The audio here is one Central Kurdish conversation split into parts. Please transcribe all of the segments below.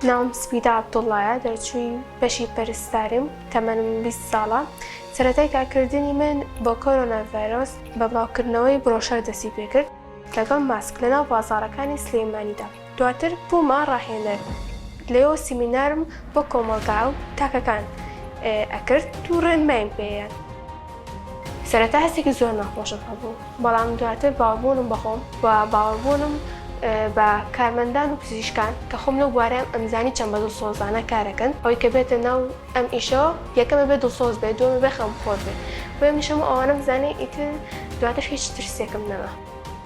ناوم سپیدە عەبدوڵڵایە دەرچووی بەشی پەرستاریم تەمەنم 20 ساڵە. سەرەتای کارکردنی من بۆ کۆرۆنا ڤایرۆس بە بڵاوکردنەوەی برۆشەر دەستی پێکرد لەگەڵ ماسک لەناو بازاڕەکانی سلێمانیدا. دواتر بوومە ڕاهێنەر. لێەوە سیمینارم بۆ کۆمەڵگا و تاکەکان ئەکرد و ڕێنمایم پێیان. سەرەتا هەستێکی زۆر ناخۆشم هەبوو، بەڵام دواتر باوەڕبوونم بەخۆم و باوەڕبوونم بە کارمەندان و پزیشکان کە خۆم لەو بوارەیان ئەمزانی چەند بە دڵسۆزانە کارەکەن، ئەوەی کە بێتە ناو ئەم ئیشەوە یەکەمە بێ دڵسۆز بێت، دووەمە بێ خەمخۆر بێت. بۆ ئەمیشەم ئەوانە بزانێ ئیتر دواتر هیچ ترسێکم نەما.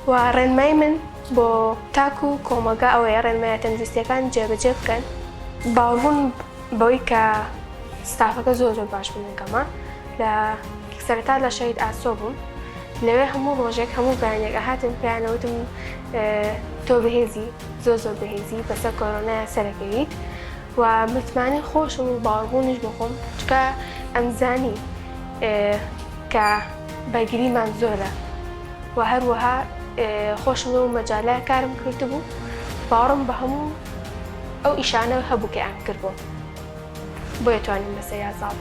و ڕێنمای من بۆ تاک و کۆمەلگا ئەوەیە ڕێنمایە تەندروستیەکان جێبەجێ بکەن، باوەڕبوون بەوەی کە ستافەکە زۆر باش بنەکەمە. لە سەرەتا لە شەهید ئاسۆ بووم، لەوێ هەموو ڕۆژێک هەموو بەیانێک ئەهاتم پێیانەوتم تۆ بەهێزی، زۆر بەهێزی بەسەر کۆرۆنایە سەرەکەویت و متمانەی خۆشم و باوەڕبوونیش بخۆم چکە ئەمزانی کە بەرگریمان زۆرە و هەروەها خۆشم و مەجالای کارم کردبوو، باوەڕم بە هەموو ئەو ئیشانە هەبوو کە ئەم کردبوو بۆ یەتوانین بەسەر یازاڵ.